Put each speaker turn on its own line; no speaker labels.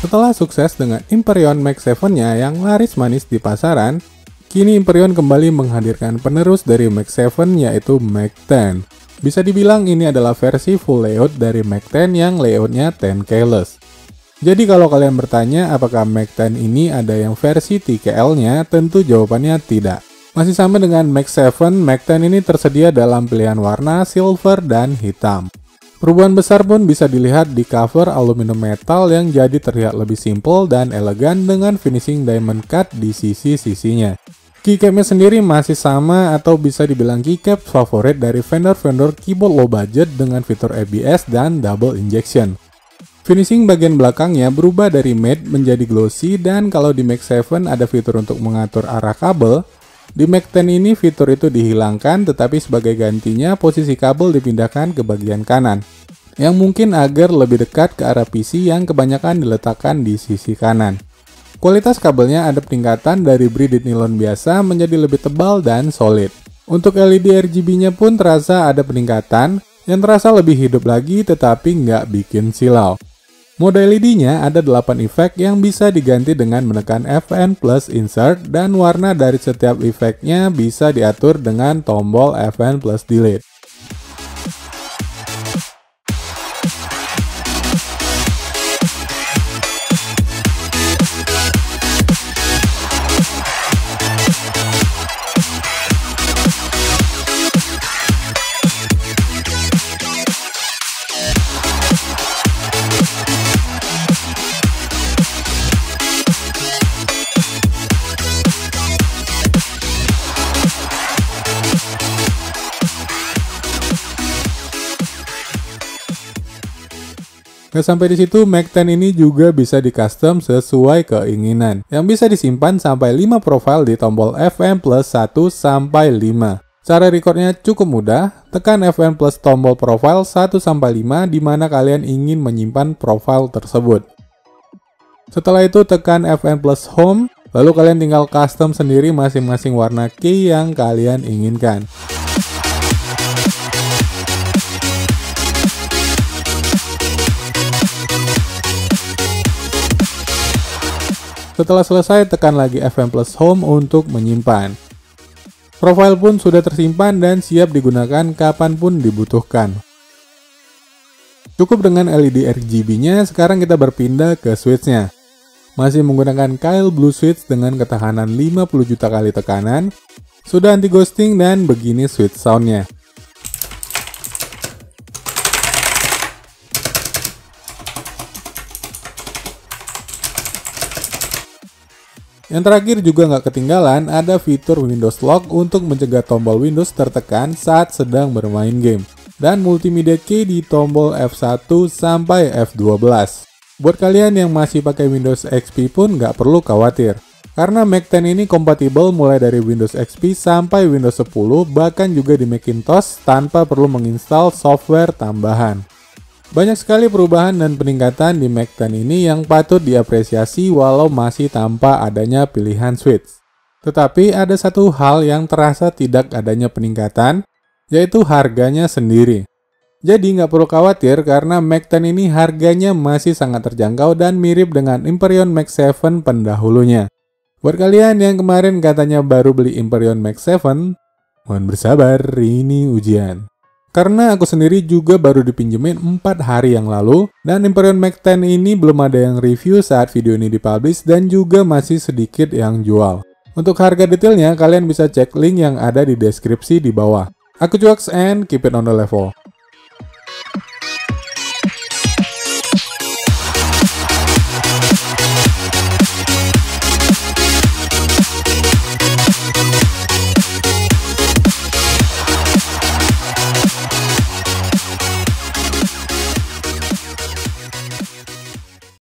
Setelah sukses dengan Hyperion Max 7-nya yang laris manis di pasaran, kini Hyperion kembali menghadirkan penerus dari Max 7 yaitu Max 10. Bisa dibilang ini adalah versi full layout dari Max 10 yang layoutnya 10 keyless. Jadi kalau kalian bertanya apakah Max 10 ini ada yang versi TKL-nya, tentu jawabannya tidak. Masih sama dengan Max 7, Max 10 ini tersedia dalam pilihan warna silver dan hitam. Perubahan besar pun bisa dilihat di cover aluminium metal yang jadi terlihat lebih simple dan elegan dengan finishing diamond cut di sisi-sisinya. Keycapnya sendiri masih sama atau bisa dibilang keycap favorit dari vendor-vendor keyboard low budget dengan fitur ABS dan double injection. Finishing bagian belakangnya berubah dari matte menjadi glossy dan kalau di Max 7 ada fitur untuk mengatur arah kabel, di Max 10 ini fitur itu dihilangkan tetapi sebagai gantinya posisi kabel dipindahkan ke bagian kanan, yang mungkin agar lebih dekat ke arah PC yang kebanyakan diletakkan di sisi kanan. Kualitas kabelnya ada peningkatan dari braided nilon biasa menjadi lebih tebal dan solid. Untuk LED RGB-nya pun terasa ada peningkatan yang terasa lebih hidup lagi tetapi nggak bikin silau. Mode LED-nya ada 8 efek yang bisa diganti dengan menekan FN plus insert dan warna dari setiap efeknya bisa diatur dengan tombol FN plus delete. Nggak sampai di situ, Max 10 ini juga bisa di custom sesuai keinginan, yang bisa disimpan sampai 5 profile di tombol FM plus 1 sampai 5. Cara recordnya cukup mudah, tekan FM plus tombol profile 1 sampai 5 di mana kalian ingin menyimpan profile tersebut. Setelah itu tekan FM plus home, lalu kalian tinggal custom sendiri masing-masing warna key yang kalian inginkan. Setelah selesai, tekan lagi FM plus home untuk menyimpan. Profile pun sudah tersimpan dan siap digunakan kapanpun dibutuhkan. Cukup dengan LED RGB-nya, sekarang kita berpindah ke switch-nya. Masih menggunakan Kailh Blue Switch dengan ketahanan 50 juta kali tekanan, sudah anti ghosting dan begini switch sound-nya. Yang terakhir juga nggak ketinggalan, ada fitur Windows Lock untuk mencegah tombol Windows tertekan saat sedang bermain game. Dan multimedia key di tombol F1 sampai F12. Buat kalian yang masih pakai Windows XP pun nggak perlu khawatir. Karena Max 10 ini kompatibel mulai dari Windows XP sampai Windows 10, bahkan juga di Macintosh tanpa perlu menginstal software tambahan. Banyak sekali perubahan dan peningkatan di Max 10 ini yang patut diapresiasi walau masih tanpa adanya pilihan switch. Tetapi ada satu hal yang terasa tidak adanya peningkatan, yaitu harganya sendiri. Jadi nggak perlu khawatir karena Max 10 ini harganya masih sangat terjangkau dan mirip dengan Hyperion Max 7 pendahulunya. Buat kalian yang kemarin katanya baru beli Hyperion Max 7, mohon bersabar, ini ujian. Karena aku sendiri juga baru dipinjemin 4 hari yang lalu, dan Hyperion Max 10 ini belum ada yang review saat video ini dipublish dan juga masih sedikit yang jual. Untuk harga detailnya, kalian bisa cek link yang ada di deskripsi di bawah. Aku Cuaks and keep it on the level.